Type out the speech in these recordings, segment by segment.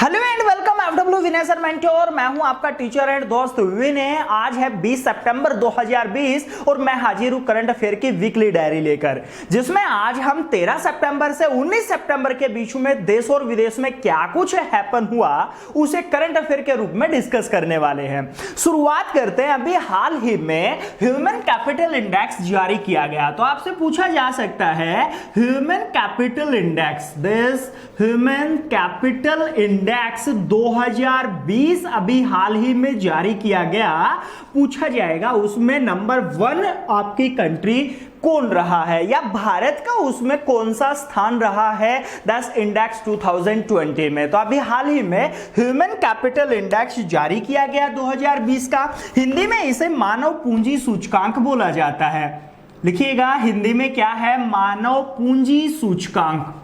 Hello and welcome FW Vinay sir mentor. मैं हूं आपका टीचर एंड दोस्त विनय। आज है 20 सितंबर 2020 और मैं हाजिर हूं करंट अफेयर की वीकली डायरी लेकर, जिसमें आज हम 13 सितंबर से 19 सितंबर के बीच में देश और विदेश में क्या कुछ हैपन हुआ उसे करंट अफेयर के रूप में डिस्कस करने वाले हैं। शुरुआत करते हैं। अभी हाल ही में ह्यूमन कैपिटल इंडेक्स जारी किया गया, तो आपसे पूछा जा सकता है human capital index, this human capital index 2020 अभी हाल ही में जारी किया गया। पूछा जाएगा उसमें नंबर 1 आपकी कंट्री कौन रहा है या भारत का उसमें कौन सा स्थान रहा है दस इंडेक्स 2020 में। तो अभी हाल ही में ह्यूमन कैपिटल इंडेक्स जारी किया गया 2020 का। हिंदी में इसे मानव पूंजी सूचकांक बोला जाता है। लिखिएगा हिंदी में क्या है, मानव पूंजी सूचकांक।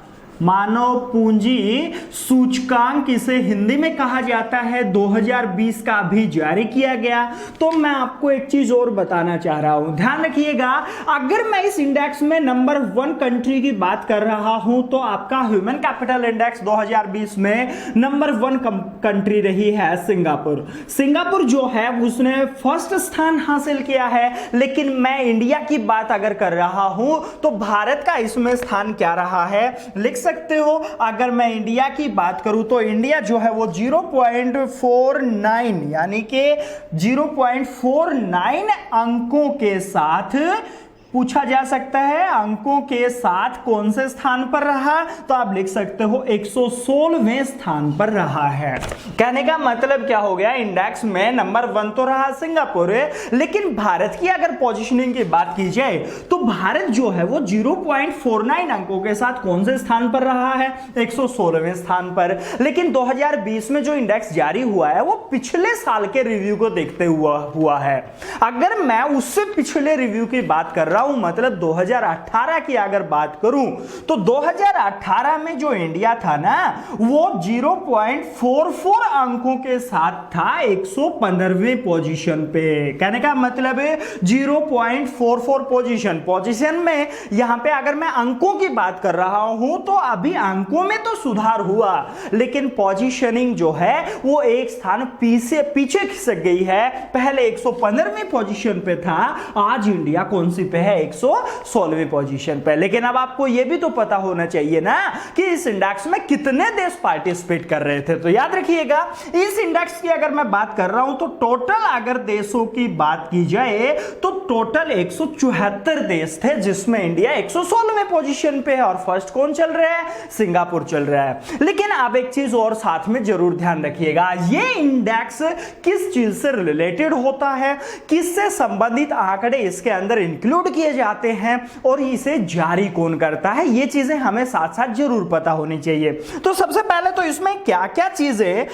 मानव पूंजी सूचकांक इसे हिंदी में कहा जाता है। 2020 का अभी जारी किया गया। तो मैं आपको एक चीज और बताना चाह रहा हूं, ध्यान रखिएगा। अगर मैं इस इंडेक्स में नंबर 1 कंट्री की बात कर रहा हूं तो आपका ह्यूमन कैपिटल इंडेक्स 2020 में नंबर 1 कंट्री रही है सिंगापुर। सिंगापुर जो है उसने फर्स्ट स्थान हासिल किया है। लेकिन मैं इंडिया की बात अगर कर रहा हूं तो भारत का इसमें स्थान क्या रहा है लिख सकते हो। अगर मैं इंडिया की बात करूं तो इंडिया जो है वो 0.49 यानी कि 0.49 अंकों के साथ पूछा जा सकता है, अंकों के साथ कौन से स्थान पर रहा, तो आप लिख सकते हो 116वें स्थान पर रहा है। कहने का मतलब क्या हो गया, इंडेक्स में नंबर 1 तो रहा सिंगापुर, लेकिन भारत की अगर पोजीशनिंग की बात की जाए तो भारत जो है वो 0.49 अंकों के साथ कौन से स्थान पर रहा है, 116वें स्थान पर। लेकिन 2020 में जो इंडेक्स जारी हुआ है वो पिछले साल के रिव्यू को देखते हुआ है। अगर मैं उससे पिछले रिव्यू की बात कर रहा हूं, मतलब 2018 की अगर बात करूं तो 2018 में जो इंडिया था ना वो 0.44 अंकों के साथ था 115वें पोजीशन पे। कहने का मतलब 0.44 पोजीशन में यहां पे अगर मैं अंकों की बात कर रहा हूं तो अभी अंकों में तो सुधार हुआ, लेकिन पोजीशनिंग जो है वो एक स्थान पीछे खिसक गई है। पहले 115वें पोजीशन पे था, आज इंडिया कौन सी पे है, 116वें पोजीशन पे। लेकिन अब आपको यह भी तो पता होना चाहिए ना कि इस इंडेक्स में कितने देश पार्टिसिपेट कर रहे थे। तो याद रखिएगा इस इंडेक्स की अगर मैं बात कर रहा हूं तो टोटल अगर देशों की बात की जाए तो टोटल 174 देश थे, जिसमें इंडिया 116वें पोजीशन पे है और फर्स्ट कौन चल रहा है, सिंगापुर चल रहा है। लेकिन अब एक चीज और साथ में जरूर ध्यान रखिएगा, ये इंडेक्स किस चीज से रिलेटेड होता है, किससे संबंधित आंकड़े इसके अंदर इंक्लूड किए जाते हैं और इसे जारी कौन करता है, ये चीजें हमें साथ साथ जरूर पता होनी चाहिए। तो सबसे पहले तो इसमें क्या क्या चीजें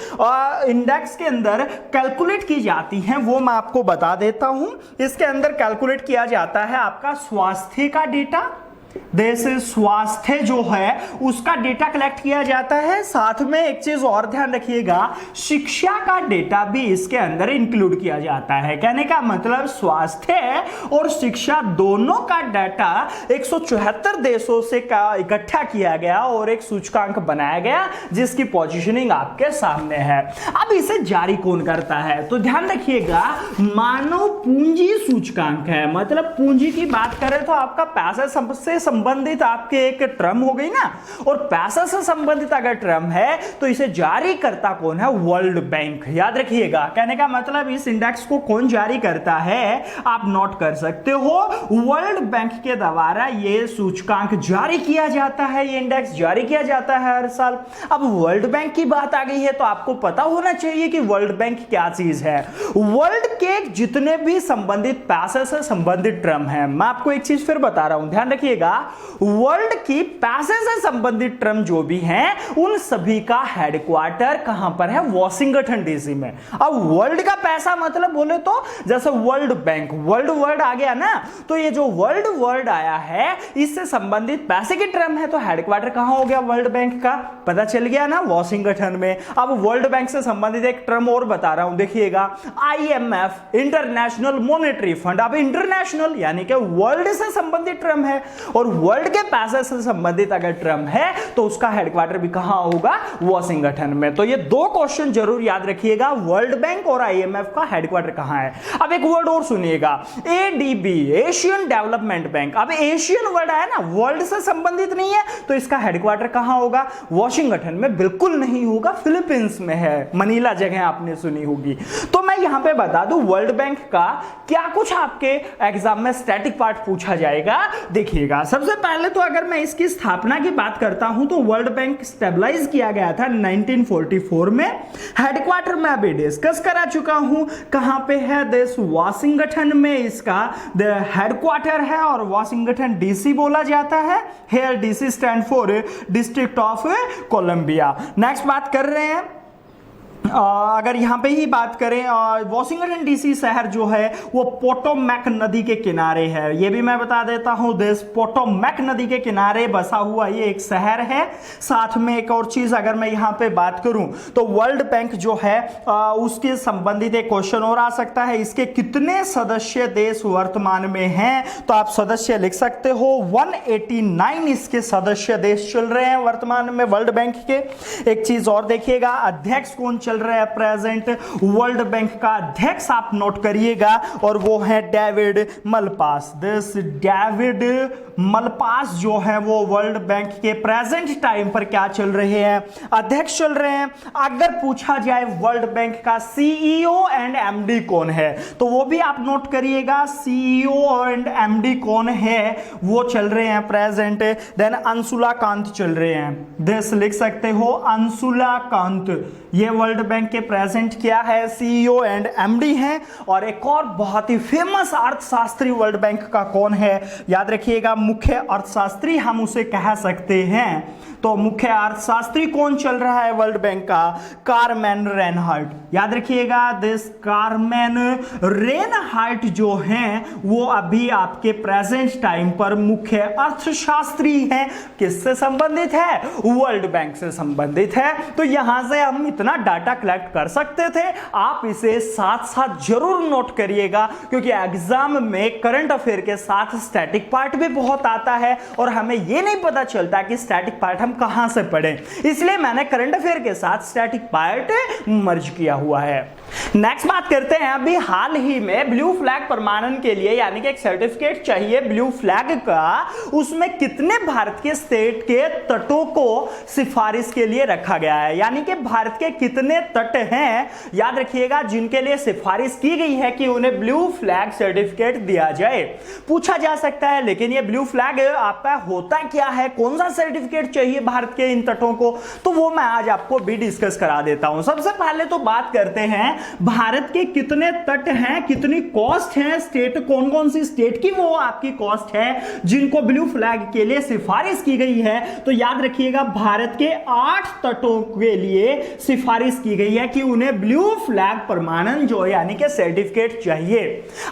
इंडेक्स के अंदर कैलकुलेट की जाती हैं वो मैं आपको बता देता हूं। इसके अंदर कैलकुलेट किया जाता है आपका स्वास्थ्य का डेटा, देश स्वास्थ्य जो है उसका डेटा कलेक्ट किया जाता है। साथ में एक चीज और ध्यान रखिएगा, शिक्षा का डेटा भी इसके अंदर इंक्लूड किया जाता है। कहने का मतलब स्वास्थ्य और शिक्षा दोनों का डाटा 174 देशों से इकट्ठा किया गया और एक सूचकांक बनाया गया जिसकी पोजीशनिंग आपके सामने है। अब इसे जारी कौन करता है, तो ध्यान रखिएगा मानव पूंजी सूचकांक है। मतलब पूंजी की बात करें तो आपका पैसा से संबंधित आपके एक टर्म हो गई ना, और पैसा से संबंधित अगर टर्म है तो इसे जारी करता कौन है, वर्ल्ड बैंक। याद रखिएगा कहने का मतलब इस इंडेक्स को कौन जारी करता है आप नोट कर सकते हो, वर्ल्ड बैंक के द्वारा यह सूचकांक जारी किया जाता है, ये इंडेक्स जारी किया जाता है हर साल। अब वर्ल्ड बैंक की बात आ गई है तो आपको पता होना चाहिए कि वर्ल्ड बैंक क्या चीज है। वर्ल्ड के जितने भी संबंधित पैसे से संबंधित टर्म है, मैं आपको एक चीज फिर बता रहा हूं, ध्यान रखिएगा वर्ल्ड की पैसे से संबंधित टर्म जो भी हैं उन सभी का हेडक्वार्टर कहां पर है, वॉशिंगटन डीसी में। अब वर्ल्ड का पैसा मतलब बोले तो जैसे वर्ल्ड बैंक, वर्ल्ड आ गया ना, तो ये जो वर्ल्ड आया है इससे संबंधित पैसे की टर्म है तो हेडक्वार्टर कहां हो गया वर्ल्ड बैंक का, पता चल गया ना, वॉशिंगटन में। अब वर्ल्ड बैंक से संबंधित एक टर्म और बता रहा हूं, देखिएगा IMF, इंटरनेशनल मॉनेटरी फंड। अब इंटरनेशनल यानी कि वर्ल्ड से संबंधित टर्म है और और वर्ल्ड के पैसे से संबंधित अगर टर्म है तो उसका हेडक्वार्टर भी कहां होगा, वॉशिंगटन में। तो ये दो क्वेश्चन जरूर याद रखिएगा, वर्ल्ड बैंक और आईएमएफ का हेडक्वार्टर कहां है। अब एक वर्ड और सुनिएगा, एडीबी, एशियन डेवलपमेंट बैंक। अब एशियन वर्ड है ना, वर्ल्ड से संबंधित नहीं है, तो इसका हेडक्वार्टर कहां होगा, वॉशिंगटन में बिल्कुल नहीं होगा, फिलीपींस में है, मनीला जगह आपने सुनी होगी। तो मैं यहां पे बता दूं वर्ल्ड बैंक का क्या कुछ आपके एग्जाम में स्टैटिक पार्ट पूछा जाएगा, देखिएगा। सबसे पहले तो अगर मैं इसकी स्थापना की बात करता हूं तो वर्ल्ड बैंक स्टेबलाइज किया गया था 1944 में। हेडक्वार्टर में अभी डिस्कस करा चुका हूं, कहां पे है, देश वॉशिंगटन में इसका हेडक्वार्टर है और वॉशिंगटन डीसी बोला जाता है। Here DC stand for District of Columbia. Next बात कर रहे हैं, अगर यहां पे ही बात करें, वॉशिंगटन डीसी शहर जो है वो पोटोमैक नदी के किनारे है। ये भी मैं बता देता हूं, देश पोटोमैक नदी के किनारे बसा हुआ ये एक शहर है। साथ में एक और चीज अगर मैं यहां पे बात करूं तो वर्ल्ड बैंक जो है उसके संबंधित एक क्वेश्चन और आ सकता है, इसके कितने सदस्य देश वर्तमान में हैं, तो आप सदस्य लिख सकते हो 189 इसके सदस्य देश चल रहे हैं वर्तमान में वर्ल्ड बैंक के। एक चीज और देखिएगा, अध्यक्ष कौन चल रहा है प्रेजेंट, वर्ल्ड बैंक का अध्यक्ष आप नोट करिएगा और वो है David Malpass. This David Malpass जो है वो वर्ल्ड बैंक के प्रेजेंट टाइम पर क्या चल रहे हैं, अध्यक्ष चल रहे हैं। अगर पूछा जाए वर्ल्ड बैंक का सीईओ एंड एमडी कौन है तो वो भी आप नोट करिएगा, सीईओ एंड एमडी कौन है, वो चल रहे हैं प्रेजेंट। देन अंशुला कांत चल रहे हैं, दिस लिख सकते हो अंशुला कांत, ये वर्ल्ड बैंक के प्रेजेंट क्या है, सीईओ एंड एमडी हैं। और एक और बहुत ही फेमस अर्थशास्त्री वर्ल्ड बैंक का कौन है, याद रखिएगा, मुख्य अर्थशास्त्री हम उसे कह सकते हैं। तो मुख्य अर्थशास्त्री कौन चल रहा है वर्ल्ड बैंक का, कार्मेन रेनहार्ट। याद रखिएगा, दिस कार्मेन रेनहार्ट जो हैं वो अभी आपके प्रेजेंट टाइम पर मुख्य अर्थशास्त्री हैं। किससे संबंधित है, वर्ल्ड बैंक से संबंधित है। तो यहां से हम इतना डाटा कलेक्ट कर सकते थे, आप इसे साथ साथ जरूर नोट करिएगा, क्योंकि एग्जाम में करंट अफेयर के साथ स्टैटिक पार्ट भी बहुत आता है और हमें यह नहीं पता चलता कि स्टैटिक पार्ट हम कहां से पढ़ें, इसलिए मैंने करंट अफेयर के साथ स्टैटिक पार्ट मर्ज किया हुआ है। नेक्स्ट बात करते हैं, अभी हाल ही में ब्लू फ्लैग प्रमाणन के लिए यानी कि एक सर्टिफिकेट चाहिए ब्लू फ्लैग का, उसमें कितने भारत के स्टेट के तटों को सिफारिश के लिए रखा गया है, यानी कि भारत के कितने तट हैं, याद रखिएगा, जिनके लिए सिफारिश की गई है कि उन्हें ब्लू फ्लैग सर्टिफिकेट दिया जाए। पूछा जा सकता है लेकिन ये ब्लू फ्लैग आपका होता क्या है, कौन सा सर्टिफिकेट चाहिए भारत के इन तटों को, तो वो मैं आज आपको भी डिस्कस करा देता हूं। सबसे पहले तो बात करते हैं भारत के कितने तट हैं, कितनी कॉस्ट है, स्टेट कौन कौन सी स्टेट की वो आपकी कॉस्ट है जिनको ब्लू फ्लैग के लिए सिफारिश की गई है। तो याद रखिएगा, भारत के 8 तटों के लिए सिफारिश की गई है कि उन्हें ब्लू फ्लैग प्रमाणन जो यानी कि सर्टिफिकेट चाहिए।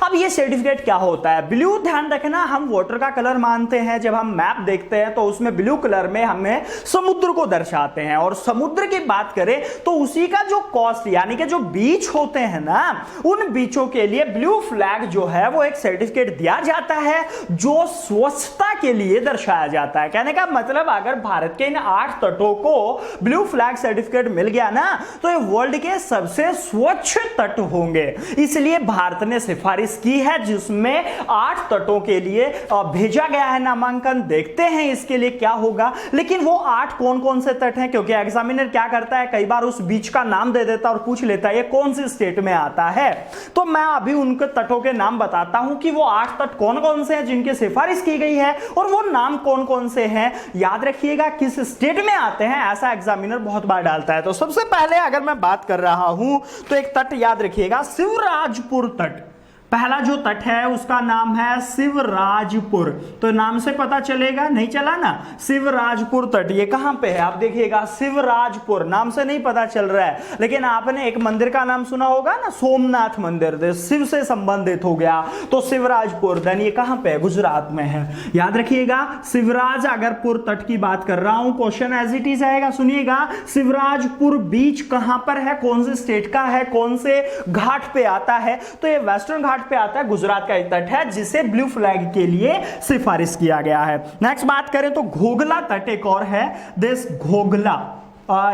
अब ये सर्टिफिकेट क्या होता है, ब्लू ध्यान रखना, हम वाटर का कलर मानते हैं, जब हम मैप देखते हैं तो उसमें ब्लू कलर में हमें समुद्र को दर्शाते हैं, और समुद्र की बात करें तो उसी का जो कॉस्ट यानी कि जो बीच होते हैं ना, उन बीचों के लिए ब्लू फ्लैग जो है वो एक सर्टिफिकेट दिया जाता है जो स्वच्छता के लिए दर्शाया जाता है। कहने का मतलब अगर भारत के इन 8 तटों को ब्लू फ्लैग सर्टिफिकेट मिल गया ना तो ये वर्ल्ड के सबसे स्वच्छ तट होंगे, इसलिए भारत ने सिफारिश की है जिसमें 8 तटों के लिए भेजा गया है नामांकन। देखते हैं इसके लिए क्या होगा, लेकिन वो 8 कौन कौन से तट हैं, क्योंकि एग्जामिनर क्या करता है कई बार उस बीच का नाम दे देता और पूछ लेता है ये कौन सी स्टेट में आता है। तो मैं अभी उनके तटों के नाम बताता हूं कि वो 8 तट कौन कौन से हैं जिनकी सिफारिश की गई है और वो नाम कौन कौन से हैं। याद रखिएगा किस स्टेट में आते हैं, ऐसा एग्जामिनर बहुत बार डालता है। तो सबसे पहले अगर मैं बात कर रहा हूं तो एक तट याद रखिएगा, शिवराजपुर तट। पहला जो तट है उसका नाम है शिवराजपुर, तो नाम से पता चलेगा, नहीं चला ना, शिवराजपुर तट ये कहां पे है, आप देखिएगा शिवराजपुर, नाम से नहीं पता चल रहा है, लेकिन आपने एक मंदिर का नाम सुना होगा ना, सोमनाथ मंदिर, शिव से संबंधित हो गया, तो शिवराजपुर। देन ये कहां पे है, गुजरात में है। याद रखिएगा शिवराजपुर तट की बात कर रहा हूं, क्वेश्चन एज इट इज आएगा, सुनिएगा, शिवराजपुर बीच कहां पर है, कौन से स्टेट का है, कौन से घाट पे आता है, तो ये वेस्टर्न घाट घाट पे आता है, गुजरात का एक तट है जिसे ब्लू फ्लैग के लिए सिफारिश किया गया है। नेक्स्ट बात करें तो घोघला तट एक और है, दिस घोघला,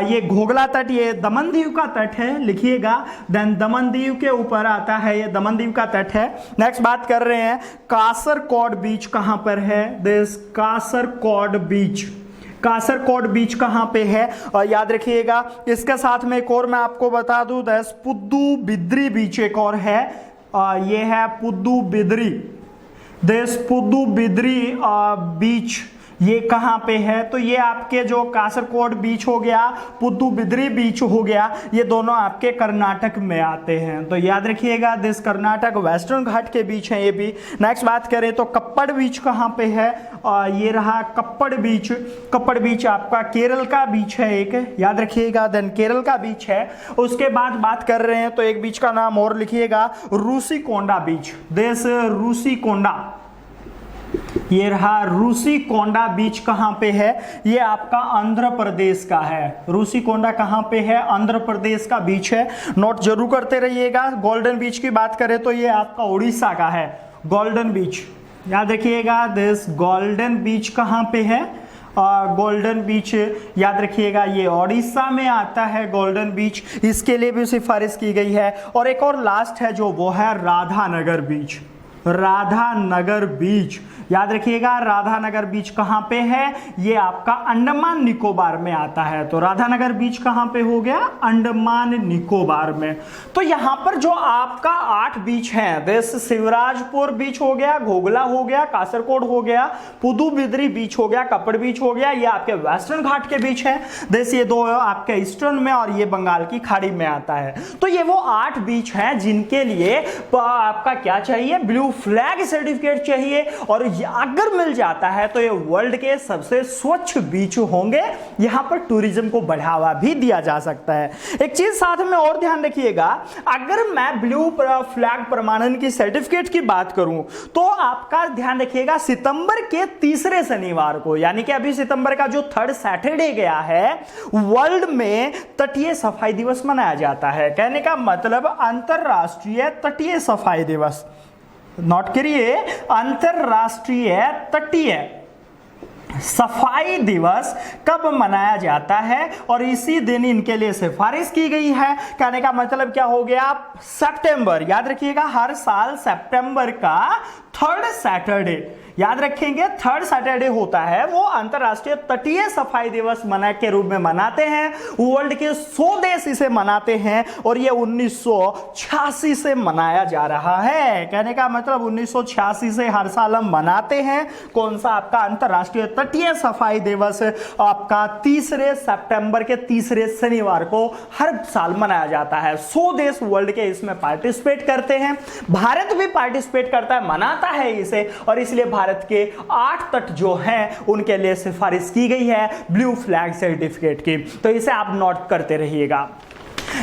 ये घोघला तट ये दमन दीव का तट है, लिखिएगा। देन दमन दीव के ऊपर आता है, ये दमन दीव का तट है। नेक्स्ट बात कर रहे हैं कासरकोड बीच कहां पर है, दिस कासरकोड बीच, कासरकोड बीच कहां पे है, और याद रखिएगा। इसके साथ में एक और मैं आपको बता दूं, दिस पुद्दू बिद्री बीच एक और है, ये है पुद्दू बिद्री, दिस पुद्दू बिद्री बीच, ये कहां पे है, तो ये आपके जो कासरकोड बीच हो गया, पुद्दू बिद्री बीच हो गया, ये दोनों आपके कर्नाटक में आते हैं, तो याद रखिएगा दिस कर्नाटक वेस्टर्न घाट के बीच है ये भी। नेक्स्ट बात करें तो कप्पड़ बीच कहां पे है, ये रहा कप्पड़ बीच, कप्पड़ बीच आपका केरल का बीच है एक, याद रखिएगा। देन केरल का बीच है। उसके बाद बात कर रहे हैं तो एक बीच का नाम और लिखिएगा, रूसीकोंडा बीच, दिस रूसीकोंडा, ये रहा रूसीकोंडा बीच कहां पे है, ये आपका आंध्र प्रदेश का है। रूसीकोंडा कहां पे है, आंध्र प्रदेश का बीच है, नोट जरूर करते रहिएगा। गोल्डन बीच की बात करें तो ये आपका उड़ीसा का है, गोल्डन बीच, याद रखिएगा। दिस गोल्डन बीच कहां पे है, गोल्डन बीच याद रखिएगा, ये ओडिशा में आता है गोल्डन बीच, इसके लिए भी सिफारिश की गई है। और एक और लास्ट है जो वो है राधानगर बीच, राधानगर बीच, याद रखिएगा। राधानगर बीच कहां पे है, ये आपका अंडमान निकोबार में आता है, तो राधानगर बीच कहां पे हो गया, अंडमान निकोबार में। तो यहां पर जो आपका 8 बीच हैं, जैसे शिवराजपुर बीच हो गया, घोघला हो गया, कासरकोड हो गया, पुदू बिद्री बीच हो गया, कप्पड़ बीच हो गया, ये आपके वेस्टर्न घाट के बीच है, जैसे ये 2 आपके ईस्टर्न में और ये बंगाल की खाड़ी में आता है। तो ये वो 8 बीच हैं जिनके लिए आपका क्या चाहिए, ब्लू फ्लैग सर्टिफिकेट चाहिए, और अगर मिल जाता है तो ये वर्ल्ड के सबसे स्वच्छ बीच होंगे। यहां पर टूरिज्म को बढ़ावा भी दिया जा सकता है। एक चीज साथ में और ध्यान रखिएगा, अगर मैं ब्लू फ्लैग प्रमाणन की सर्टिफिकेट की बात करूं तो आपका ध्यान रखिएगा, सितंबर के तीसरे शनिवार को, यानी कि अभी सितंबर का जो 3rd सैटरडे गया है, वर्ल्ड में तटीय सफाई दिवस मनाया जाता है। कहने का मतलब अंतरराष्ट्रीय तटीय सफाई दिवस, नोट करिए, अंतरराष्ट्रीय तटीय सफाई दिवस कब मनाया जाता है, और इसी दिन इनके लिए सिफारिश की गई है। कहने का मतलब क्या हो गया, सितंबर, याद रखिएगा हर साल सितंबर का 3rd सैटरडे, याद रखेंगे 3rd सैटरडे होता है, वो अंतरराष्ट्रीय तटीय सफाई दिवस मना के रूप में मनाते हैं। वर्ल्ड के 100 देश इसे मनाते हैं, और ये 1986 से मनाया जा रहा है। कहने का मतलब 1986 से हर साल हम मनाते हैं। कौन सा आपका अंतरराष्ट्रीय तटीय सफाई दिवस, आपका 3 सितंबर के तीसरे शनिवार को हर साल मनाया जाता है। 100 देश वर्ल्ड के इसमें पार्टिसिपेट करते हैं, भारत भी पार्टिसिपेट करता है, मनाता है इसे, और इसलिए भारत के 8 तट जो हैं उनके लिए सिफारिश की गई है ब्लू फ्लैग सर्टिफिकेट की, तो इसे आप नोट करते रहिएगा।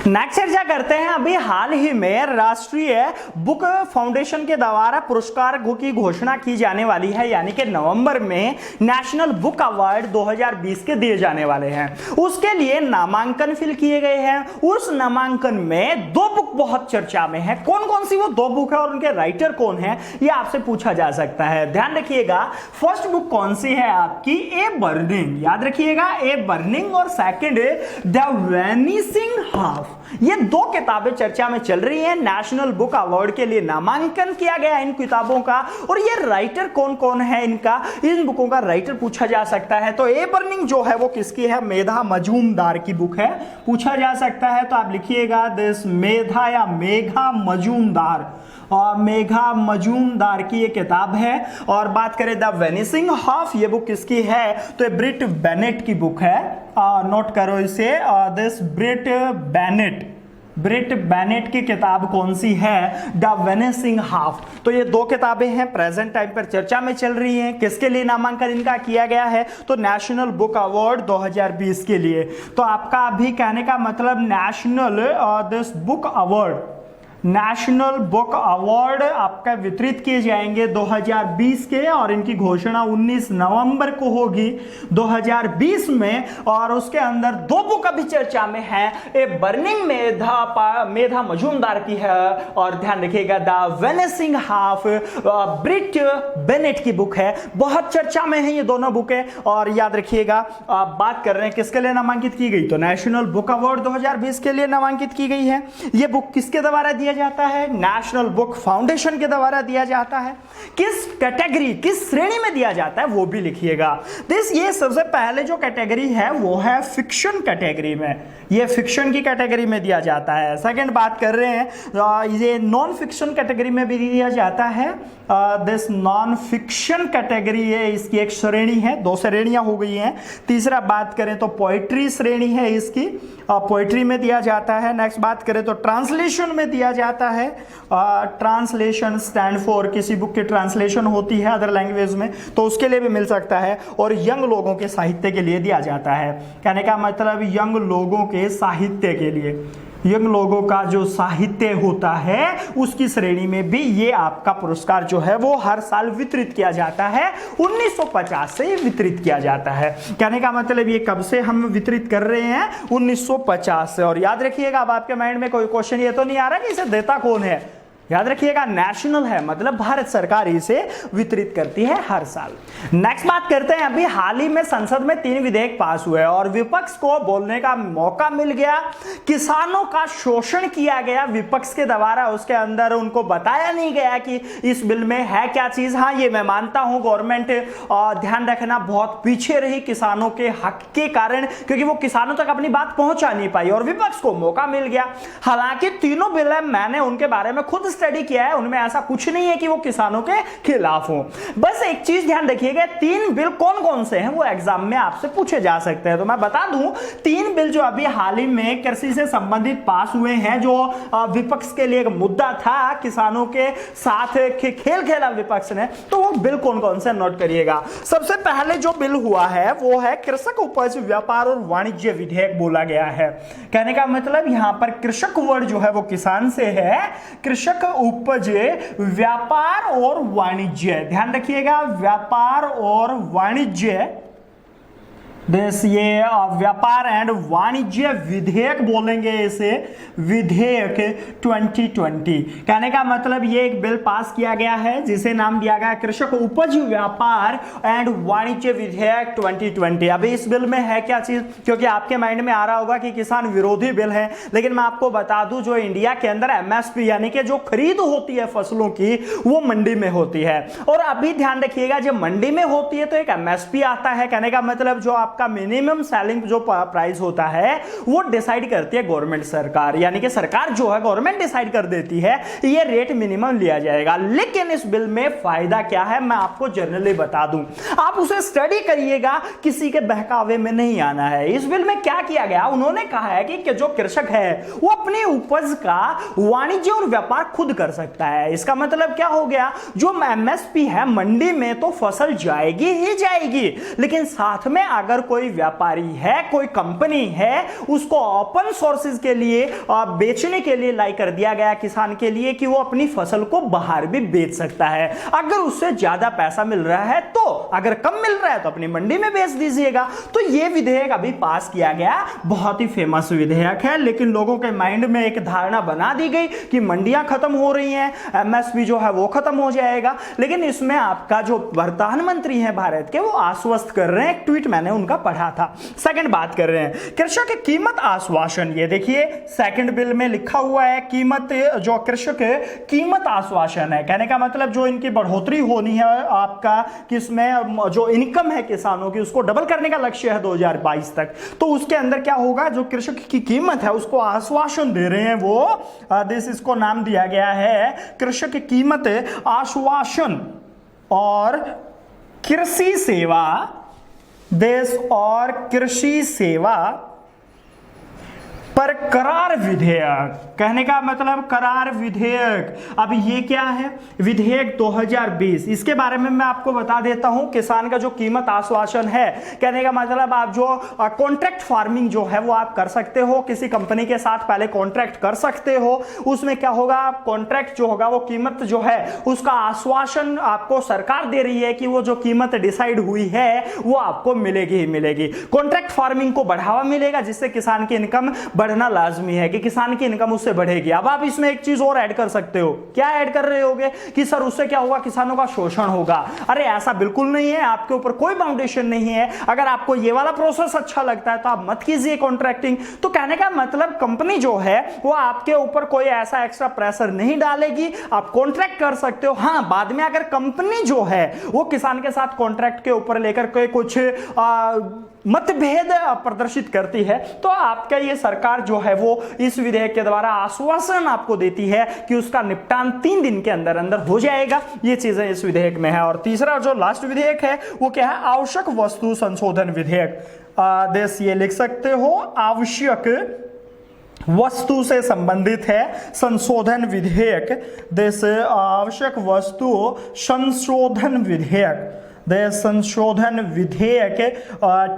नेक्स्ट चर्चा करते हैं, अभी हाल ही में राष्ट्रीय बुक फाउंडेशन के द्वारा पुरस्कार की घोषणा की जाने वाली है, यानी कि नवंबर में नेशनल बुक अवार्ड 2020 के दिए जाने वाले हैं। उसके लिए नामांकन फिल किए गए हैं। उस नामांकन में 2 बुक बहुत चर्चा में है। कौन कौन सी वो 2 बुक है और उनके राइटर कौन है, ये आपसे पूछा जा सकता है। ध्यान रखिएगा, फर्स्ट बुक कौन सी है आपकी, ए बर्निंग, याद रखिएगा ए बर्निंग, और सेकंड द वैनिशिंग हाफ। ये 2 किताबें चर्चा में चल रही हैं। नेशनल बुक अवार्ड के लिए नामांकन किया गया इन किताबों का, और ये राइटर कौन कौन है इनका, इन बुकों का राइटर पूछा जा सकता है। तो ए बर्निंग जो है वो किसकी है, मेधा मजूमदार की बुक है, पूछा जा सकता है। तो आप लिखिएगा दिस मेधा या मेघा मजूमदार, और मेघा मजूमदार की ये किताब है। और बात करें द वेनिशिंग हाफ, ये बुक किसकी है, तो ये ब्रिट बेनेट की बुक है, नोट करो इसे, दिस ब्रिट बेनेट की किताब कौन सी है, द वेनिशिंग हाफ। तो ये 2 किताबें हैं, प्रेजेंट टाइम पर चर्चा में चल रही हैं। किसके लिए नामांकन इनका किया गया है, तो नेशनल बुक अवार्ड 2020 के लिए। तो आपका अभी कहने का मतलब national this book award, national book award आपका वितरित किए जाएंगे 2020 के, और इनकी घोषणा 19 नवंबर को होगी 2020 में। और उसके अंदर दो बुक अभी चर्चा में है, ए बर्निंग मेधा मजूमदार की है, और ध्यान रखिएगा द वेनिसिंग हाफ ब्रिट बेनेट की बुक है। बहुत चर्चा में है ये दोनों बुकें। और याद रखिएगा आप बात कर रहे हैं किसके लिए नामांकित की गई, तो नेशनल बुक अवार्ड 2020 के लिए नामांकित की गई है। ये बुक किसके द्वारा दिया जाता है, नेशनल बुक फाउंडेशन के द्वारा दिया जाता है। किस कैटेगरी, किस श्रेणी में दिया जाता है वो भी लिखिएगा। ये सबसे पहले जो कैटेगरी है वो है फिक्शन कैटेगरी में, ये फिक्शन की कैटेगरी में दिया जाता है। सेकंड बात कर रहे हैं ये नॉन फिक्शन कैटेगरी में भी दिया जाता है। दिस नॉन फिक्शन कैटेगरी है, इसकी एक श्रेणी है, दो श्रेणियां हो गई हैं। तीसरा बात करें तो पोएट्री श्रेणी है इसकी, पोएट्री में दिया जाता है। नेक्स्ट बात करें तो ट्रांसलेशन में दिया जाता है। ट्रांसलेशन स्टैंड फॉर किसी बुक की ट्रांसलेशन होती है अदर लैंग्वेज में, तो उसके लिए भी मिल सकता है। और यंग लोगों के साहित्य के लिए दिया जाता है। कहने का मतलब यंग लोगों के साहित्य के लिए, यंग लोगों का जो साहित्य होता है उसकी श्रेणी में भी ये आपका पुरस्कार जो है वो हर साल वितरित किया जाता है। 1950 से वितरित किया जाता है। कहने का मतलब ये कब से हम वितरित कर रहे हैं, 1950 से। और याद रखिएगा अब आपके माइंड में कोई क्वेश्चन ये तो नहीं आ रहा कि इसे देता कौन है, याद रखिएगा नेशनल है, मतलब भारत सरकार इसे वितरित करती है हर साल। नेक्स्ट बात करते हैं, अभी हाल ही में संसद में 3 विधेयक पास हुए और विपक्ष को बोलने का मौका मिल गया। किसानों का शोषण किया गया विपक्ष के द्वारा, उसके अंदर उनको बताया नहीं गया कि इस बिल में है क्या चीज। हाँ, ये मैं मानता हूं गवर्नमेंट ध्यान रखना बहुत पीछे रही किसानों के हक के कारण, क्योंकि वो किसानों तक अपनी बात पहुंचा नहीं पाई और विपक्ष को मौका मिल गया। हालांकि तीनों बिल है, मैंने उनके बारे में खुद स्टडी किया है, उनमें ऐसा कुछ नहीं है कि वो किसानों के खिलाफ हो। बस एक चीज ध्यान रखिएगा, 3 बिल कौन कौन से हैं वो एग्जाम में आपसे पूछे जा सकते हैं। तो मैं बता दूं 3 बिल जो अभी हाल ही में कृषि से संबंधित पास हुए हैं, जो विपक्ष के लिए एक मुद्दा था, किसानों के साथ खेल खेला विपक्ष ने, तो वो बिल कौन कौन से नोट करिएगा। सबसे पहले जो बिल हुआ है वो है कृषक उपज व्यापार और वाणिज्य विधेयक बोला गया है। कहने का मतलब यहां पर कृषक वर्ड जो है वो किसान से है, कृषक उपज व्यापार और वाणिज्य, ध्यान रखिएगा व्यापार और वाणिज्य, ये व्यापार एंड वाणिज्य विधेयक बोलेंगे इसे, विधेयक 2020। कहने का मतलब ये एक बिल पास किया गया है जिसे नाम दिया गया कृषक उपज व्यापार एंड वाणिज्य विधेयक 2020। अभी इस बिल में है क्या चीज, क्योंकि आपके माइंड में आ रहा होगा कि किसान विरोधी बिल है, लेकिन मैं आपको बता दूं जो इंडिया के अंदर एमएसपी यानी कि जो खरीद होती है फसलों की वो मंडी में होती है। और अभी ध्यान रखिएगा जब मंडी में होती है तो एक एमएसपी आता है। कहने का मतलब जो का मिनिमम सेलिंग जो प्राइस होता है वो डिसाइड करती है गवर्नमेंट सरकार, यानी कि सरकार जो है गवर्नमेंट डिसाइड कर देती है ये रेट मिनिमम लिया जाएगा। लेकिन इस बिल में फायदा क्या है मैं आपको जनरली बता दूं, आप उसे स्टडी करिएगा, किसी के बहकावे में नहीं आना है। इस बिल में क्या किया गया, उन्होंने कहा है कि जो कृषक है वो अपनी उपज का वाणिज्य और व्यापार खुद कर सकता है। इसका मतलब क्या हो गया, जो एमएसपी है मंडी में तो फसल जाएगी ही जाएगी, लेकिन साथ में अगर कोई व्यापारी है, कोई कंपनी है, उसको ओपन सोर्सेज के लिए बेचने के लिए लाई कर दिया गया किसान के लिए कि वो अपनी फसल को बाहर भी बेच सकता है। अगर उससे ज्यादा पैसा मिल रहा है तो, अगर कम मिल रहा है तो अपनी मंडी में बेच दीजिएगा। तो ये विधेयक अभी पास किया गया, बहुत ही फेमस विधेयक है, लेकिन लोगों के माइंड में एक धारणा बना दी गई कि मंडियां खत्म हो रही हैं, एमएसपी जो है वो खत्म हो जाएगा। लेकिन इसमें आपका जो प्रधानमंत्री है भारत के वो आश्वस्त कर रहे हैं, एक ट्वीट मैंने उनका पढ़ा था। सेकंड बात कर रहे हैं कृषक कीमत आश्वासन, ये देखिए सेकंड बिल में लिखा हुआ है कीमत, जो कृषक कीमत आश्वासन है। कहने का मतलब जो इनकी बढ़ोतरी होनी है आपका किसमें, जो इनकम है किसानों की उसको डबल करने का लक्ष्य है 2022 तक, तो उसके अंदर क्या होगा, जो कृषक की कीमत है उसको आश्वासन दे रहे हैं वो इसको नाम दिया गया है कृषक कीमत आश्वासन और कृषि सेवा, देश और कृषि सेवा पर करार विधेयक, कहने का मतलब करार विधेयक। अब ये क्या है, विधेयक 2020, इसके बारे में मैं आपको बता देता हूं। किसान का जो कीमत आश्वासन है, कहने का मतलब आप जो कॉन्ट्रैक्ट फार्मिंग जो है वो आप कर सकते हो, किसी कंपनी के साथ पहले कॉन्ट्रैक्ट कर सकते हो। उसमें क्या होगा, कॉन्ट्रैक्ट जो होगा वो कीमत जो है उसका आश्वासन आपको सरकार दे रही है कि वो जो कीमत डिसाइड हुई है वो आपको मिलेगी ही मिलेगी। कॉन्ट्रैक्ट फार्मिंग को बढ़ावा मिलेगा, जिससे किसान की इनकम बढ़ना लाजमी है कि किसान की इनकम उससे बढ़ेगी। अब आप इसमें एक चीज और ऐड कर सकते हो, क्या ऐड कर रहे होगे कि सर उससे क्या होगा, किसानों का शोषण होगा। अरे ऐसा बिल्कुल नहीं है, आपके ऊपर कोई बाउंडेशन नहीं है। अगर आपको ये वाला प्रोसेस अच्छा लगता है तो आप मत कीजिए कॉन्ट्रैक्टिंग। तो कहने का मतलब कंपनी जो है वो आपके ऊपर कोई ऐसा एक्स्ट्रा प्रेशर नहीं डालेगी, आप कॉन्ट्रैक्ट कर सकते हो। हाँ, बाद में अगर कंपनी जो है वो किसान के साथ कॉन्ट्रैक्ट के ऊपर लेकर के कुछ मतभेद प्रदर्शित करती है तो आपका ये सरकार जो है वो इस विधेयक के द्वारा आश्वासन आपको देती है कि उसका निपटान 3 दिन के अंदर अंदर हो जाएगा। ये चीजें इस विधेयक में है। और तीसरा जो लास्ट विधेयक है वो क्या है, आवश्यक वस्तु संशोधन विधेयक। देश ये लिख सकते हो, आवश्यक वस्तु से संबंधित है संशोधन विधेयक। देश आवश्यक वस्तु संशोधन विधेयक, संशोधन विधेयक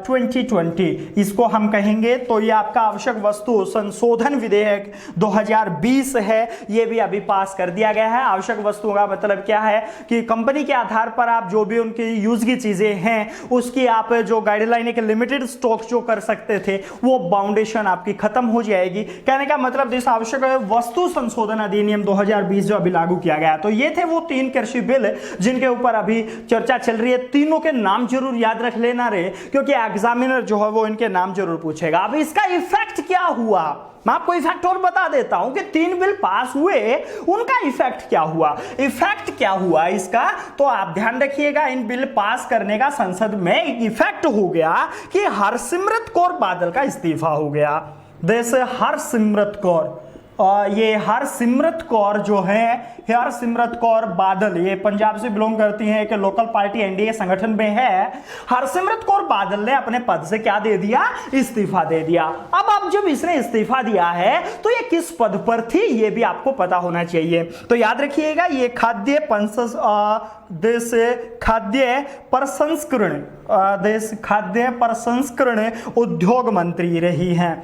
2020 इसको हम कहेंगे। तो ये आपका आवश्यक वस्तु संशोधन विधेयक 2020 है, ये भी अभी पास कर दिया गया है। आवश्यक वस्तुओं का मतलब क्या है कि कंपनी के आधार पर आप जो भी उनकी यूज की चीजें हैं उसकी आप जो गाइडलाइन एक लिमिटेड स्टॉक जो कर सकते थे वो बाउंडेशन आपकी खत्म हो जाएगी। कहने का मतलब इस आवश्यक वस्तु संशोधन अधिनियम 2020 जो अभी लागू किया गया। तो ये थे वो 3 कृषि बिल जिनके ऊपर अभी चर्चा चल रही है। तीनों के नाम जरूर याद रख लेना रे, क्योंकि एग्जामिनर जो है वो इनके नाम जरूर पूछेगा। अब इसका इफेक्ट क्या हुआ, मैं आपको इफेक्ट और बता देता हूं कि 3 बिल पास हुए, उनका इफेक्ट क्या हुआ। इफेक्ट क्या हुआ इसका तो आप ध्यान रखिएगा। इन बिल पास करने का संसद में एक इफेक्ट हो गया कि हरसिमरत कौर बादल का इस्तीफा हो गया। जैसे हरसिमरत कौर, ये हरसिमरत कौर जो है, हरसिमरत कौर बादल, ये पंजाब से बिलोंग करती हैं, एक लोकल पार्टी एनडीए संगठन में है। हरसिमरत कौर बादल ने अपने पद से क्या दे दिया, इस्तीफा दे दिया। अब जब इसने इस्तीफा दिया है तो ये किस पद पर थी ये भी आपको पता होना चाहिए। तो याद रखिएगा, ये खाद्य प्रसंस्करण उद्योग मंत्री रही हैं।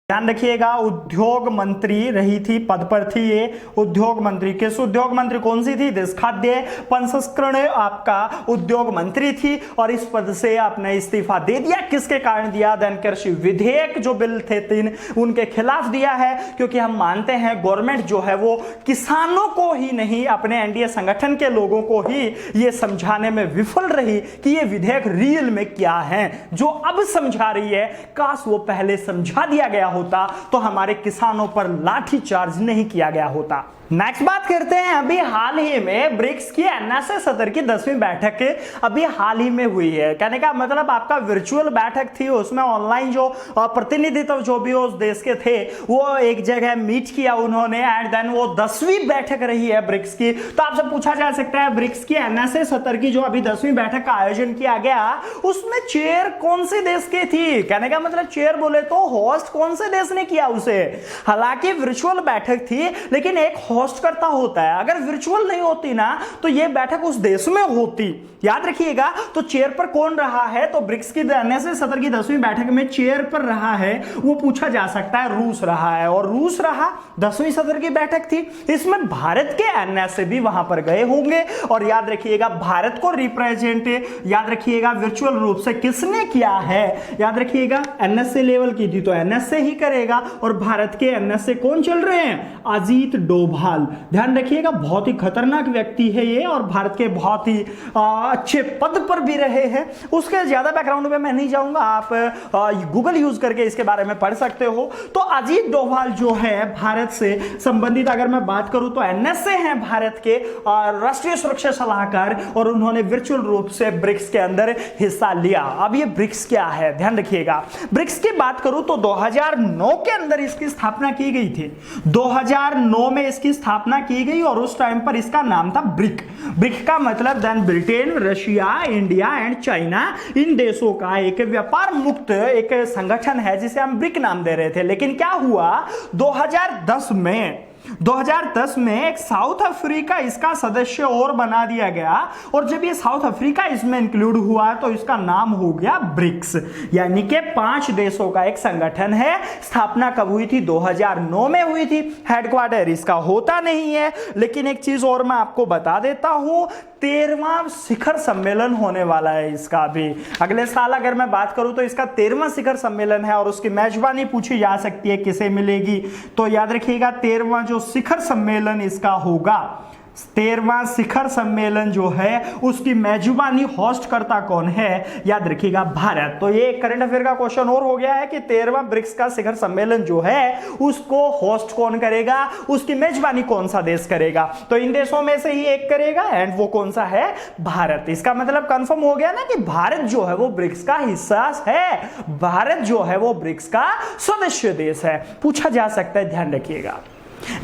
ध्यान रखिएगा, उद्योग मंत्री रही थी, पद पर थी ये उद्योग मंत्री। किस उद्योग मंत्री, कौन सी थी, देश खाद्य प्रसंस्करण आपका उद्योग मंत्री थी और इस पद से आपने इस्तीफा दे दिया। किसके कारण दिया, धन कृषि विधेयक जो बिल थे 3 उनके खिलाफ दिया है, क्योंकि हम मानते हैं गवर्नमेंट जो है वो किसानों को ही नहीं अपने एनडीए संगठन के लोगों को ही ये समझाने में विफल रही कि ये विधेयक रियल में क्या है। जो अब समझा रही है, काश वो पहले समझा दिया गया होता तो हमारे किसानों पर लाठी चार्ज नहीं किया गया होता। नेक्स्ट बात करते हैं, अभी हाल ही में ब्रिक्स की एनएसए सत्र की 10वीं बैठक अभी हाल ही में हुई है। कहने का मतलब आपका वर्चुअल बैठक थी, उसमें ऑनलाइन जो प्रतिनिधित्व जो भी उस देश के थे वो एक जगह मीट किया उन्होंने, एंड देन वो 10वीं बैठक रही है ब्रिक्स की। तो आपसे पूछा जा सकता है ब्रिक्स की एनएसए सत्र की जो अभी 10वीं बैठक का आयोजन किया गया उसमें चेयर कौन से देश की थी। कहने का मतलब चेयर बोले तो होस्ट कौन से देश ने किया उसे। हालांकि वर्चुअल बैठक थी लेकिन एक होस्ट करता होता है, अगर वर्चुअल नहीं होती ना तो यह बैठक उस देश में होती। याद रखिएगा, तो चेयर पर कौन रहा है, तो ब्रिक्स की एनएसए सत्र की 10वीं बैठक में चेयर पर रहा है वो पूछा जा सकता है, रूस रहा है। और रूस रहा, 10वीं सत्र की बैठक थी, इसमें भारत के एनएसए भी वहां पर गए होंगे। और याद रखिएगा, भारत को रिप्रेजेंट याद रखिएगा वर्चुअल रूप से किसने किया है, याद रखिएगा एनएसए लेवल की थी तो एनएसए ही करेगा। और भारत के एनएसए कौन चल रहे हैं, अजीत डोभाल। ध्यान रखिएगा, बहुत ही खतरनाक व्यक्ति है ये और भारत के बहुत ही अच्छे पद पर भी रहे हैं। उसके ज्यादा बैकग्राउंड में मैं नहीं जाऊंगा, आप गूगल यूज करके इसके बारे में पढ़ सकते हो। तो अजीत डोभाल जो है भारत से संबंधित अगर मैं बात करूं तो एनएसए हैं भारत के राष्ट्रीय सुरक्षा सलाहकार, और उन्होंने वर्चुअल रूप से ब्रिक्स के अंदर हिस्सा लिया। अब ये ब्रिक्स क्या है, ध्यान रखिएगा। ब्रिक्स की बात करूं तो 2009 2009 के अंदर इसकी स्थापना की गई थी। 2009 में इसकी स्थापना की गई और उस टाइम पर इसका नाम था ब्रिक। ब्रिक का मतलब then Britain, Russia, India and China, इन देशों का एक व्यापार मुक्त एक संगठन है जिसे हम ब्रिक नाम दे रहे थे। लेकिन क्या हुआ 2010 में एक साउथ अफ्रीका इसका सदस्य और बना दिया गया और जब ये साउथ अफ्रीका इसमें इंक्लूड हुआ तो इसका नाम हो गया ब्रिक्स, यानी कि 5 देशों का एक संगठन है। स्थापना कब हुई थी? 2009 में हुई थी। हेडक्वार्टर इसका होता नहीं है, लेकिन एक चीज और मैं आपको बता देता हूं, 13वां शिखर सम्मेलन होने वाला है इसका भी अगले साल। अगर मैं बात करूं तो इसका 13वां शिखर सम्मेलन है और उसकी मेजबानी पूछी जा सकती है किसे मिलेगी, तो याद रखिएगा 13वां जो शिखर सम्मेलन इसका होगा, 13वां शिखर सम्मेलन जो है उसकी मेजबानी होस्ट करता कौन है? याद रखिएगा भारत। तो ये करंट अफेयर का क्वेश्चन और हो गया है कि 13वां ब्रिक्स का शिखर सम्मेलन जो है उसको होस्ट कौन करेगा, उसकी मेजबानी कौन सा देश करेगा? तो इन देशों में से ही एक करेगा एंड वो कौन सा है? भारत। इसका मतलब कंफर्म हो गया ना कि भारत जो है वो ब्रिक्स का हिस्सा है, भारत जो है वो ब्रिक्स का सदस्य देश है। पूछा जा सकता है, ध्यान रखिएगा।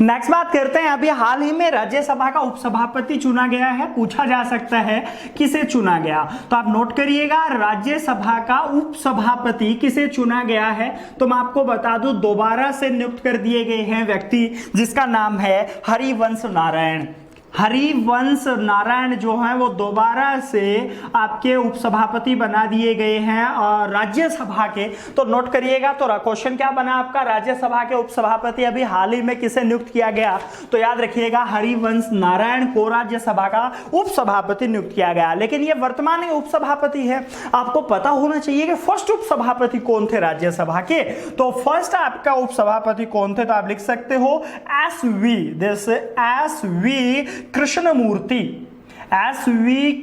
नेक्स्ट बात करते हैं, अभी हाल ही में राज्यसभा का उपसभापति चुना गया है। पूछा जा सकता है किसे चुना गया, तो आप नोट करिएगा राज्यसभा का उपसभापति किसे चुना गया है। तो मैं आपको बता दूं दोबारा से नियुक्त कर दिए गए हैं व्यक्ति जिसका नाम है हरिवंश नारायण। हरिवंश नारायण जो है वो दोबारा से आपके उपसभापति बना दिए गए हैं और राज्यसभा के। तो नोट करिएगा, तो क्वेश्चन क्या बना आपका, राज्यसभा के उपसभापति अभी हाल ही में किसे नियुक्त किया गया? तो याद रखिएगा हरिवंश नारायण को राज्यसभा का उपसभापति नियुक्त किया गया। लेकिन ये वर्तमान उपसभापति है। आपको पता होना चाहिए कि फर्स्ट उपसभापति कौन थे राज्यसभा के। तो फर्स्ट आपका उपसभापति कौन थे, तो आप लिख सकते हो एस.वी.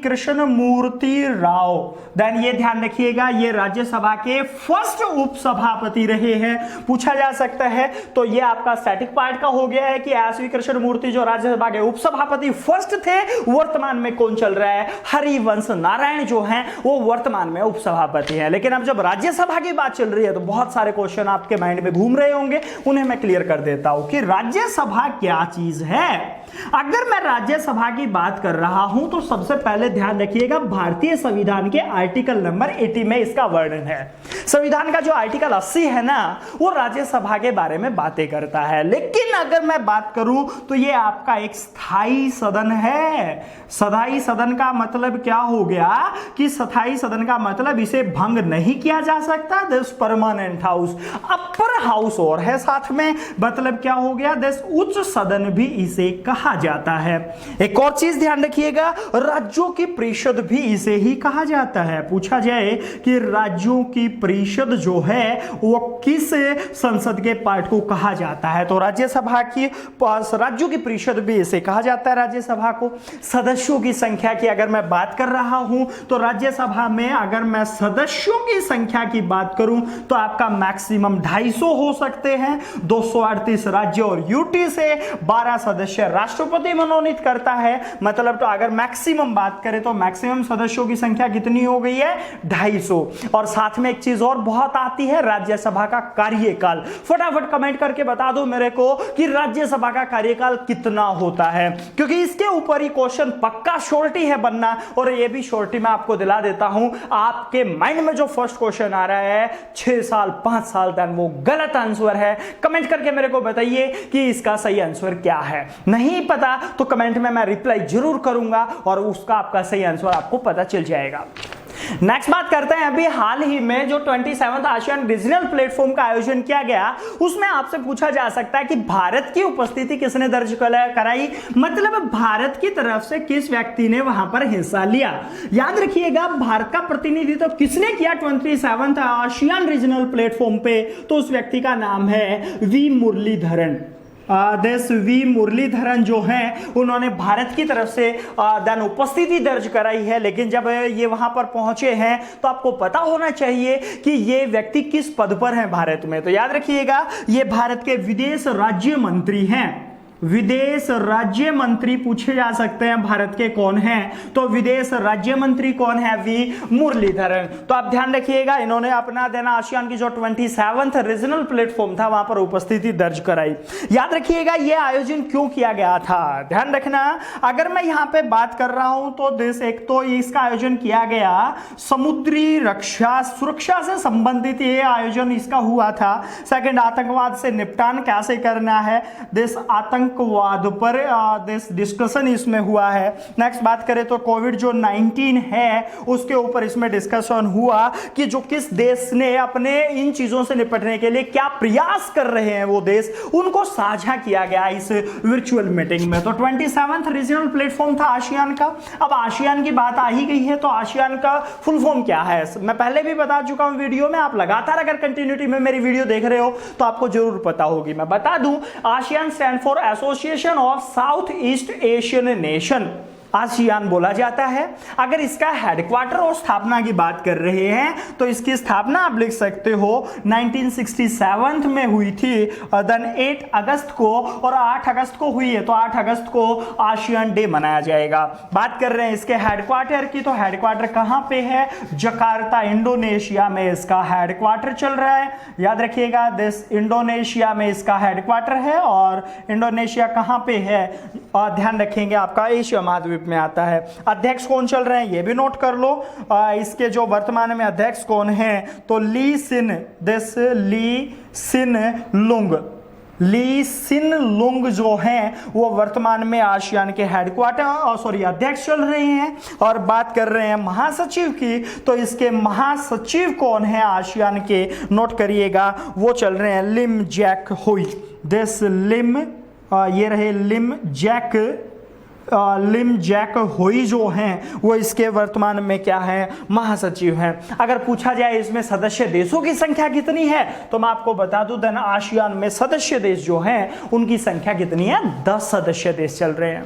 कृष्णमूर्ति राव। देन ये ध्यान रखिएगा ये राज्यसभा के फर्स्ट उपसभापति रहे हैं। पूछा जा सकता है, तो ये आपका स्टैटिक पार्ट का हो गया है कि एस.वी. कृष्णमूर्ति जो राज्यसभा के उपसभापति फर्स्ट थे, वर्तमान में कौन चल रहा है? हरिवंश नारायण जो हैं वो वर्तमान में उपसभापति हैं। लेकिन अब जब राज्यसभा की बात चल रही है तो बहुत सारे क्वेश्चन आपके माइंड में घूम रहे होंगे, उन्हें मैं क्लियर कर देता हूं कि राज्यसभा क्या चीज है। अगर मैं राज्यसभा की बात कर रहा हूं तो सबसे पहले ध्यान रखिएगा भारतीय संविधान के आर्टिकल नंबर 80 में इसका वर्णन है। संविधान का जो आर्टिकल 80 है ना, वो राज्यसभा के बारे में बातें करता है। लेकिन अगर मैं बात करूं तो ये आपका एक स्थायी सदन है। स्थायी सदन का मतलब क्या हो गया कि स्थायी सदन का मतलब इसे भंग नहीं किया जा सकता। This permanent house, upper house और है साथ में, मतलब क्या हो गया, दिस उच्च सदन भी इसे कहा जाता है। एक और चीज ध्यान रखिएगा, राज्यों की परिषद भी इसे ही कहा जाता है। पूछा जाए कि राज्यों की परिषद जो है वो किस संसद के पार्ट को कहा जाता है, तो राज्यसभा की राज्यों की परिषद भी इसे कहा जाता है राज्यसभा को। सदस्यों की संख्या की अगर मैं बात कर रहा हूं तो राज्यसभा में अगर मैं सदस्यों की संख्या की बात करूं तो आपका मैक्सिमम 250 हो सकते हैं। 238 राज्य और यूटी से 12 सदस्य राष्ट्रपति मनोनीत करता है। मतलब तो अगर मैक्सिमम बात करें तो मैक्सिमम सदस्यों की संख्या कितनी हो गई है? 250। और साथ में एक चीज और बहुत आती है, राज्यसभा का कार्यकाल। फटाफट कमेंट करके बता दो मेरे को कि राज्यसभा का कार्यकाल कितना होता है, क्योंकि इसके ऊपर ही क्वेश्चन पक्का श्योरिटी है बनना। और ये भी श्योरिटी मैं आपको दिला देता हूं, आपके माइंड में जो फर्स्ट क्वेश्चन आ रहा है 6 साल 5 साल तक, वो गलत आंसर है। कमेंट करके मेरे को बताइए कि इसका सही आंसर क्या है। नहीं पता तो कमेंट में मैं रिप्लाई जरूर करूंगा और उसका आपका सही आंसर आपको पता चल जाएगा। नेक्स्ट बात करते हैं, अभी हाल ही में जो 27वां आसियान रीजनल प्लेटफॉर्म का आयोजन किया गया, उसमें आपसे पूछा जा सकता है कि भारत की उपस्थिति किसने दर्ज कराई, मतलब भारत की तरफ से किस व्यक्ति ने वहां पर हिस्सा लिया। याद रखिएगा भारत का प्रतिनिधित्व तो किसने किया 27वां आसियान रीजनल प्लेटफॉर्म पे, तो उस व्यक्ति का नाम है वी मुरलीधरन। वी मुरलीधरन जो हैं उन्होंने भारत की तरफ से दान उपस्थिति दर्ज कराई है। लेकिन जब ये वहां पर पहुंचे हैं तो आपको पता होना चाहिए कि ये व्यक्ति किस पद पर हैं भारत में। तो याद रखिएगा ये भारत के विदेश राज्य मंत्री हैं। विदेश राज्य मंत्री पूछे जा सकते हैं भारत के कौन हैं, तो विदेश राज्य मंत्री कौन है, वी मुरलीधरन। तो आप ध्यान रखिएगा, इन्होंने अपना देना आसियान की जो 27th रीजनल प्लेटफॉर्म था वहां पर उपस्थिति दर्ज कराई। याद रखिएगा ये आयोजन क्यों किया गया था, ध्यान रखना। अगर मैं यहां पे बात कर रहा हूं तो देश एक तो इसका आयोजन किया गया समुद्री रक्षा सुरक्षा से संबंधित ये आयोजन इसका हुआ था। सेकंड, आतंकवाद से निपटान कैसे करना है, देश आतंकवाद पर देश डिस्कशन इसमें हुआ है। नेक्स्ट बात करें तो कोविड जो 19 है उसके ऊपर इसमें डिस्कशन हुआ कि जो किस देश ने अपने इन चीजों से निपटने के लिए क्या प्रयास कर रहे हैं वो देश, उनको साझा किया गया इस वर्चुअल मीटिंग में। तो 27th रीजनल प्लेटफॉर्म था आसियान का। अब आसियान की बात आ ही गई है तो आसियान का फुल फॉर्म क्या है, मैं पहले भी बता चुका हूं वीडियो में, आप लगातार अगर कंटिन्यूटी में मेरी वीडियो देख रहे हो तो आपको जरूर पता होगी। मैं बता दूं, ASEAN stand for association of south east Asian nation, ASEAN बोला जाता है। अगर इसका हेडक्वार्टर और स्थापना की बात कर रहे हैं तो इसकी स्थापना आप लिख सकते हो 1967 में हुई थी, देन 8 अगस्त को, और 8 अगस्त को हुई है तो 8 अगस्त को आसियान डे मनाया जाएगा। बात कर रहे हैं इसके हेडक्वार्टर की, तो हेडक्वार्टर कहां पे है, जकार्ता इंडोनेशिया में इसका हेडक्वार्टर चल रहा है। याद रखिएगा देश इंडोनेशिया में इसका हेडक्वार्टर है, और इंडोनेशिया कहां पे है, और ध्यान रखेंगे आपका एशिया महाद्वीप में आता है। अध्यक्ष कौन चल रहे हैं ये भी नोट कर लो, इसके जो वर्तमान में अध्यक्ष कौन है तो ली सिन लुंग जो हैं वो वर्तमान में आसियान के हेडक्वार्टर अध्यक्ष चल रहे हैं। और बात कर रहे हैं महासचिव की, तो इसके महासचिव कौन है आसियान के, नोट करिएगा, वो चल रहे हैं लिम जैक हुई। ये रहे लिम जैक होई जो हैं वो इसके वर्तमान में क्या है, महासचिव हैं। अगर पूछा जाए इसमें सदस्य देशों की संख्या कितनी है तो मैं आपको बता दूं देन आसियान में सदस्य देश जो हैं उनकी संख्या कितनी है, 10 सदस्य देश चल रहे हैं।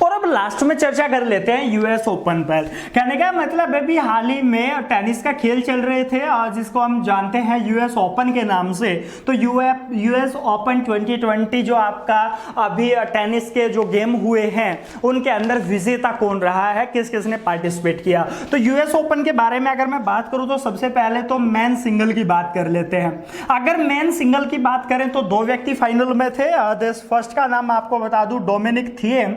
और अब लास्ट में चर्चा कर लेते हैं यूएस ओपन पर। कहने का मतलब अभी हाल ही में टेनिस का खेल चल रहे थे जिसको हम जानते हैं यूएस ओपन के नाम से। तो यूएस ओपन 2020 जो आपका अभी टेनिस के जो गेम हुए हैं उनके अंदर विजेता कौन रहा है, किस किस ने पार्टिसिपेट किया। तो यूएस ओपन के बारे में अगर मैं बात करूं तो सबसे पहले तो मेन सिंगल की बात कर लेते हैं। अगर मेन सिंगल की बात करें तो 2 व्यक्ति फाइनल में थे। फर्स्ट का नाम आपको बता दूं डोमिनिक थिएम।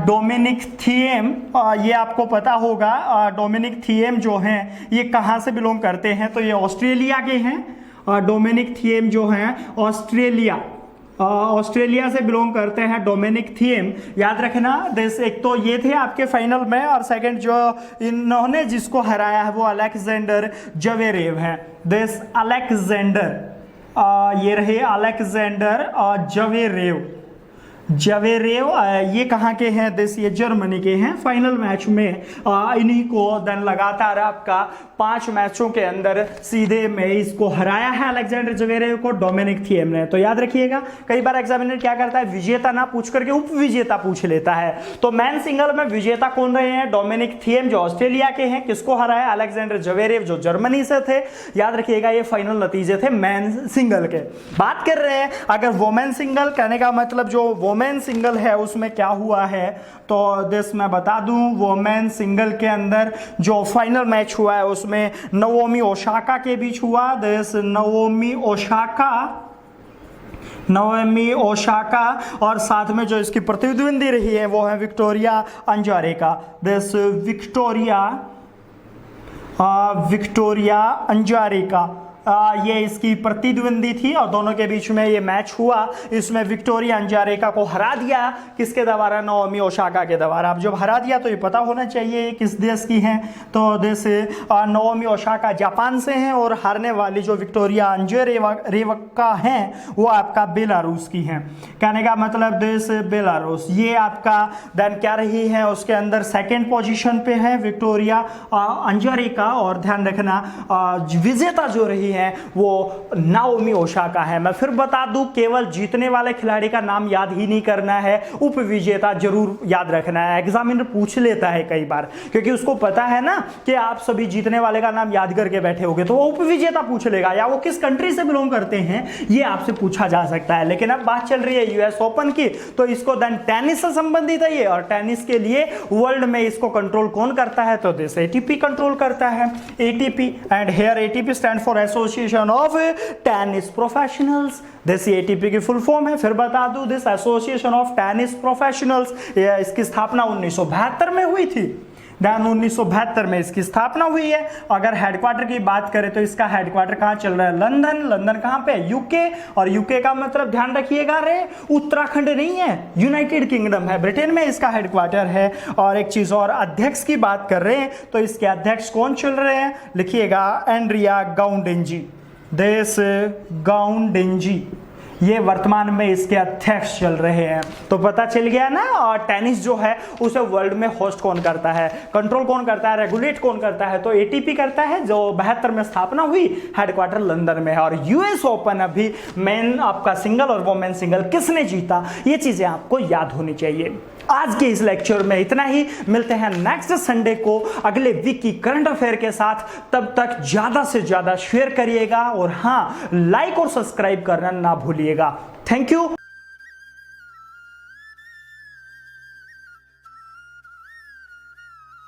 डोमिनिक थिएम, ये आपको पता होगा डोमिनिक थिएम जो हैं ये कहाँ से बिलोंग करते हैं, तो ये ऑस्ट्रेलिया के हैं। डोमिनिक थिएम जो हैं ऑस्ट्रेलिया से बिलोंग करते हैं डोमिनिक थिएम। याद रखना देश एक तो ये थे आपके फाइनल में, और सेकंड जो इन्होंने जिसको हराया है वो अलेक्जेंडर जवेरेव है। देश अलेक्जेंडर ये रहे अलेक्जेंडर जवेरेव ये कहाँ के हैं, देश ये जर्मनी के हैं। फाइनल मैच में इन्हीं को देन लगातार आपका 5 मैचों के अंदर सीधे में इसको हराया है अलेक्जेंडर जवेरेव को डोमिनिक थिएम ने। तो याद रखिएगा कई बार एग्जामिनर क्या करता है, विजेता ना पूछ करके उप विजेता पूछ लेता है। तो मैन सिंगल में विजेता कौन रहे हैं, डोमिनिक थिएम जो ऑस्ट्रेलिया के हैं। किसको हराया, अलेक्जेंडर जवेरेव जो जर्मनी से थे। याद रखिएगा ये फाइनल नतीजे थे मैन सिंगल के। बात कर रहे हैं अगर वोमेन सिंगल, कहने का मतलब जो वोमेन सिंगल है उसमें क्या हुआ है, तो दिस मैं बता दूं वोमेन सिंगल के अंदर जो फाइनल मैच हुआ है उसमें नवोमी ओसाका के बीच हुआ। दिस नवोमी ओसाका और साथ में जो इसकी प्रतिद्वंदी रही है वो है विक्टोरिया अंजारेका। दिस विक्टोरिया अंजारेका ये इसकी प्रतिद्वंदी थी और दोनों के बीच में ये मैच हुआ। इसमें विक्टोरिया अंजारेका को हरा दिया, किसके द्वारा, नवोमी ओसाका के द्वारा। अब जब हरा दिया तो ये पता होना चाहिए ये किस देश की हैं, तो देश नवोमी ओसाका जापान से हैं और हारने वाली जो विक्टोरिया अंजारेका हैं वो आपका बेलारूस की हैं। कहने का मतलब देश बेलारूस, ये आपका देन क्या रही है उसके अंदर सेकेंड पोजिशन पे है विक्टोरिया अंजारेका। और ध्यान रखना विजेता जो रही है हैं वो नाओमी ओसाका है। मैं फिर बता दूं, केवल जीतने वाले खिलाड़ी का नाम याद ही नहीं करना है, उपविजेता जरूर याद रखना है। एग्जामिनर पूछ लेता है कई बार, क्योंकि उसको पता है ना कि आप सभी जीतने वाले का नाम याद करके बैठे होगे, तो वो उपविजेता पूछ लेगा या वो किस कंट्री से बिलोंग करते हैं ये आपसे पूछा जा सकता है। लेकिन अब बात चल रही है यूएस ओपन की, तो इसको देन टेनिस से संबंधित है ये, और टेनिस के लिए वर्ल्ड में इसको कंट्रोल कौन करता है, तो दिस एटीपी कंट्रोल करता है, ATP. And here ATP stand for association of tennis professionals. This ATP की फुल फॉर्म है, फिर बता दूं, this association of tennis professionals, इसकी स्थापना 1972 में हुई थी। दैन 1972 में इसकी स्थापना हुई है। अगर हेडक्वार्टर की बात करें तो इसका हेडक्वार्टर कहाँ चल रहा है, लंदन। लंदन कहाँ पे, यूके, और यूके का मतलब ध्यान रखिएगा रे, उत्तराखंड नहीं है, यूनाइटेड किंगडम है, ब्रिटेन में इसका हेडक्वार्टर है। और एक चीज और, अध्यक्ष की बात कर रहे हैं तो इसके अध्यक्ष कौन चल रहे हैं, लिखिएगा एंड्रिया गाउंडेंजी। देश गाउंडेंजी ये वर्तमान में इसके अध्यक्ष चल रहे हैं। तो पता चल गया ना। और टेनिस जो है उसे वर्ल्ड में होस्ट कौन करता है, कंट्रोल कौन करता है, रेगुलेट कौन करता है, तो एटीपी करता है, जो 72 में स्थापना हुई, हेडक्वार्टर लंदन में है। और यूएस ओपन अभी मेन आपका सिंगल और वोमेन सिंगल किसने जीता, ये चीजें आपको याद होनी चाहिए। आज के इस लेक्चर में इतना ही, मिलते हैं नेक्स्ट संडे को अगले वीक की करंट अफेयर के साथ। तब तक ज्यादा से ज्यादा शेयर करिएगा और हाँ, लाइक और सब्सक्राइब करना ना भूलिएगा। Thank you.